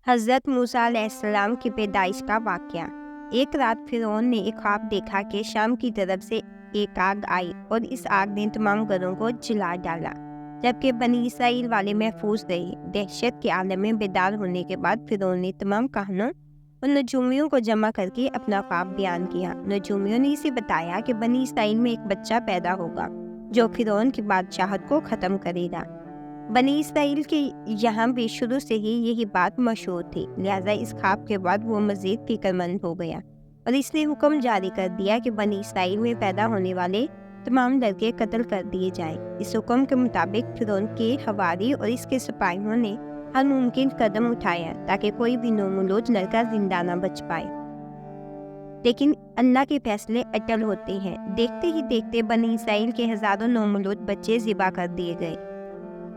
حضرت موسیٰ علیہ السلام کی پیدائش کا واقعہ۔ ایک رات فرعون نے ایک خواب دیکھا کہ شام کی طرف سے ایک آگ آئی اور اس آگ نے تمام گھروں کو جلا ڈالا، جبکہ بنی اسرائیل والے محفوظ رہے۔ دہشت کے عالم میں بیدار ہونے کے بعد فرعون نے تمام کہانوں اور نجومیوں کو جمع کر کے اپنا خواب بیان کیا۔ نجومیوں نے اسے بتایا کہ بنی اسرائیل میں ایک بچہ پیدا ہوگا جو فرعون کی بادشاہت کو ختم کرے گا۔ بنی اسرائیل کے یہاں بھی شروع سے ہی یہی بات مشہور تھی، لہذا اس خواب کے بعد وہ مزید فکر مند ہو گیا اور اس نے حکم جاری کر دیا کہ بنی اسرائیل میں پیدا ہونے والے تمام لڑکے قتل کر دیے جائیں۔ اس حکم کے مطابق فرعون کے حواری اور اس کے سپاہیوں نے ہر ممکن قدم اٹھایا تاکہ کوئی بھی نومولود لڑکا زندہ نہ بچ پائے، لیکن اللہ کے فیصلے اٹل ہوتے ہیں۔ دیکھتے ہی دیکھتے بنی اسرائیل کے ہزاروں نومولود بچے ذبح کر دیے گئے۔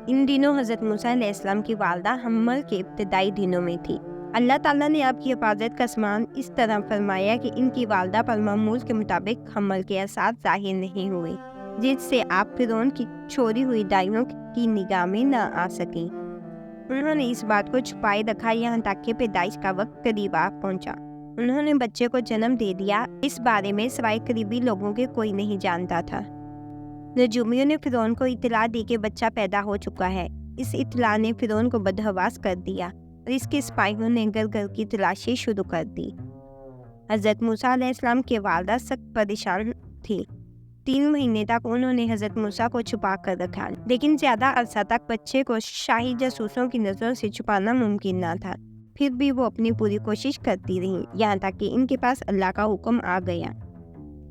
ان دنوں حضرت موسیٰ علیہ السلام کی والدہ حمل کے ابتدائی دنوں میں تھی۔ اللہ تعالیٰ نے آپ کی حفاظت کا سامان اس طرح فرمایا کہ ان کی والدہ پر معمول کے مطابق حمل کے اثرات ظاہر نہیں ہوئے، جس سے آپ فرعون کی چھوڑی ہوئی دائیوں کی نگاہ میں نہ آ سکیں۔ انہوں نے اس بات کو چھپائے رکھا یہاں تک کہ پیدائش کا وقت قریب آ پہنچا۔ انہوں نے بچے کو جنم دے دیا، اس بارے میں سوائے قریبی لوگوں کے کوئی نہیں جانتا تھا۔ نجومیوں نے فرعون کو اطلاع دی کہ بچہ پیدا ہو چکا ہے۔ اس اطلاع نے فرعون کو بدحواس کر دیا اور اس کے سپاہیوں نے گھر گھر کی تلاشی شروع کر دی۔ حضرت موسیٰ علیہ السلام کی والدہ سخت پریشان تھی۔ 3 مہینے تک انہوں نے حضرت موسیٰ کو چھپا کر رکھا، لیکن زیادہ عرصہ تک بچے کو شاہی جاسوسوں کی نظروں سے چھپانا ممکن نہ تھا۔ پھر بھی وہ اپنی پوری کوشش کرتی رہی، یہاں تک کہ ان کے پاس اللہ کا حکم آ گیا۔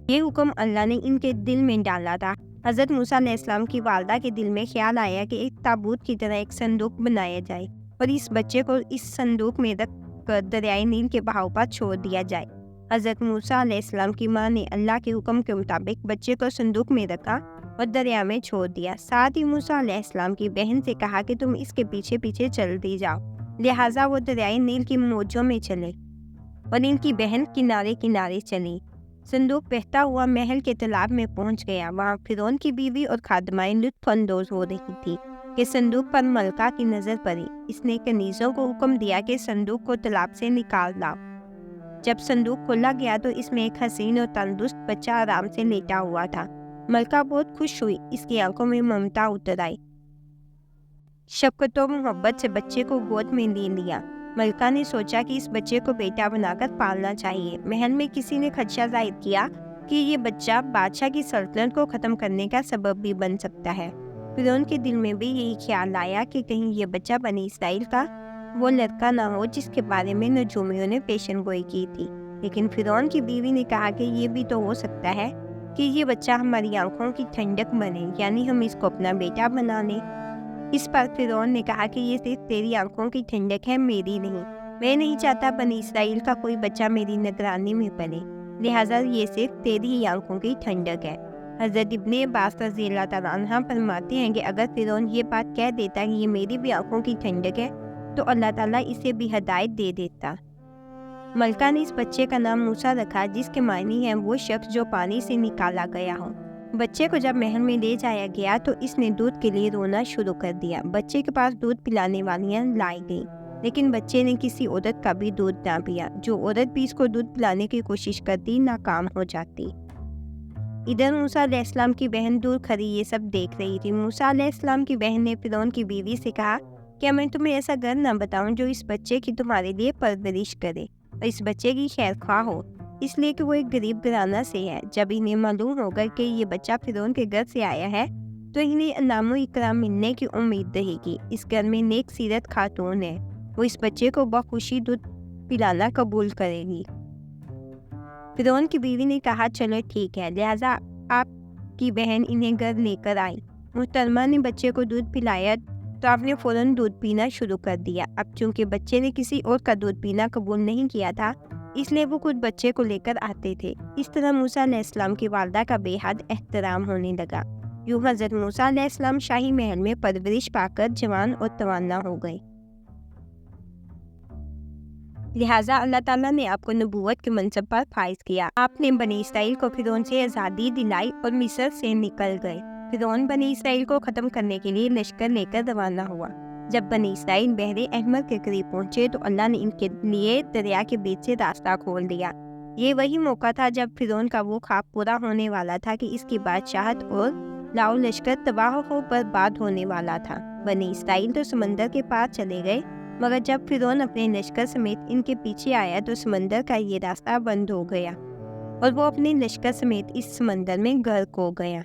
یہ حکم اللہ نے ان کے دل میں ڈالا تھا۔ حضرت موسیٰ علیہ السلام کی والدہ کے دل میں خیال آیا کہ ایک تابوت کی طرح ایک صندوق بنایا جائے اور اس بچے کو اس صندوق میں رکھ کر دریائے نیل کے بہاؤ پر چھوڑ دیا جائے۔ حضرت موسیٰ علیہ السلام کی ماں نے اللہ کے حکم کے مطابق بچے کو صندوق میں رکھا اور دریا میں چھوڑ دیا۔ ساتھ ہی موسیٰ علیہ السلام کی بہن سے کہا کہ تم اس کے پیچھے پیچھے چلتی جاؤ، لہٰذا وہ دریائے نیل کی موجوں میں چلے اور ان کی بہن کنارے کنارے چلی۔ صندوق بہتا ہوا محل کے تالاب میں پہنچ گیا۔ وہاں فرعون کی بیوی اور خادمائیں لطف اندوز ہو رہی تھی کہ صندوق پر ملکہ کی نظر پڑی۔ اس نے کنیزوں کو حکم دیا کہ صندوق کو تالاب سے نکال لاؤ۔ جب صندوق کھولا گیا تو اس میں ایک حسین اور تندرست بچہ آرام سے لیٹا ہوا تھا۔ ملکہ بہت خوش ہوئی، اس کی آنکھوں میں ممتا اتر آئی۔ شفقت و محبت سے بچے کو گود میں لے لیا۔ ملکہ نے سوچا کہ اس بچے کو بیٹا بنا کر پالنا چاہیے۔ محل میں کسی نے خدشہ ظاہر کیا کہ یہ بچہ بادشاہ کی سلطنت کو ختم کرنے کا سبب بھی بن سکتا ہے۔ فرعون کے دل میں بھی یہی خیال آیا کہ کہیں یہ بچہ بنی اسرائیل کا وہ لڑکا نہ ہو جس کے بارے میں نجومیوں نے پیشن گوئی کی تھی۔ لیکن فرعون کی بیوی نے کہا کہ یہ بھی تو ہو سکتا ہے کہ یہ بچہ ہماری آنکھوں کی ٹھنڈک بنے، یعنی ہم اس کو اپنا بیٹا بنا لیں۔ اس پر فرعون نے کہا کہ یہ صرف تیری آنکھوں کی ٹھنڈک ہے، میری نہیں۔ میں نہیں چاہتا بنی اسرائیل کا کوئی بچہ میری نگرانی میں پلے، لہٰذا یہ صرف تیری ہی آنکھوں کی ٹھنڈک ہے۔ حضرت ابن عباس رضی اللہ تعالیٰ عنہ فرماتے ہیں کہ اگر فرعون یہ بات کہہ دیتا کہ یہ میری بھی آنکھوں کی ٹھنڈک ہے تو اللہ تعالیٰ اسے بھی ہدایت دے دیتا۔ ملکہ نے اس بچے کا نام موسیٰ رکھا، جس کے معنی ہے وہ شخص جو پانی سے نکالا گیا ہو۔ بچے کو جب محل میں لے جایا گیا تو اس نے دودھ کے لیے رونا شروع کر دیا۔ بچے کے پاس دودھ پلانے والیاں لائی گئیں، لیکن بچے نے کسی عورت کا بھی دودھ نہ پیا۔ جو عورت بھی اس کو دودھ پلانے کی کوشش کرتی ناکام ہو جاتی۔ ادھر موسیٰ علیہ السلام کی بہن دور کھڑی یہ سب دیکھ رہی تھی۔ موسیٰ علیہ السلام کی بہن نے فرعون کی بیوی سے کہا کہ میں تمہیں ایسا گھر نہ بتاؤں جو اس بچے کی تمہارے لیے پرورش کرے اور اس بچے کی خیر خواہ ہو، اس لیے کہ وہ ایک غریب گھرانہ سے ہے۔ جب انہیں معلوم ہوگا کہ یہ بچہ فرعون کے گھر سے آیا ہے تو انہیں انعام و اکرام ملنے کی امید رہے گی۔ اس گھر میں نیک سیرت خاتون ہے، وہ اس بچے کو بخوشی دودھ پلانا قبول کرے گی۔ فرعون کی بیوی نے کہا چلو ٹھیک ہے، لہٰذا آپ کی بہن انہیں گھر لے کر آئی۔ محترمہ نے بچے کو دودھ پلایا تو آپ نے فوراً دودھ پینا شروع کر دیا۔ اب چونکہ بچے نے کسی اور کا دودھ پینا قبول نہیں کیا تھا، اس لیے وہ خود بچے کو لے کر آتے تھے۔ اس طرح موسیٰ علیہ السلام کی والدہ کا بے حد احترام ہونے لگا۔ یوں حضرت موسیٰ علیہ السلام شاہی محل میں پرورش پا کر جوان اور توانا ہو گئے۔ لہٰذا اللہ تعالیٰ نے آپ کو نبوت کے منصب پر فائز کیا۔ آپ نے بنی اسرائیل کو فرعون سے آزادی دلائی اور مصر سے نکل گئے۔ فرعون بنی اسرائیل کو ختم کرنے کے لیے لشکر لے کر روانہ ہوا۔ جب بنی اسرائیل بحر احمر کے قریب پہنچے تو اللہ نے ان کے لیے دریا کے بیچ سے راستہ کھول دیا۔ یہ وہی موقع تھا جب فرعون کا وہ خواب پورا ہونے والا تھا کہ اس کی بادشاہت اور لاؤ لشکر تباہ و برباد ہونے والا تھا۔ بنی اسرائیل تو سمندر کے پار چلے گئے، مگر جب فرعون اپنے لشکر سمیت ان کے پیچھے آیا تو سمندر کا یہ راستہ بند ہو گیا اور وہ اپنے لشکر سمیت اس سمندر میں غرق ہو گیا۔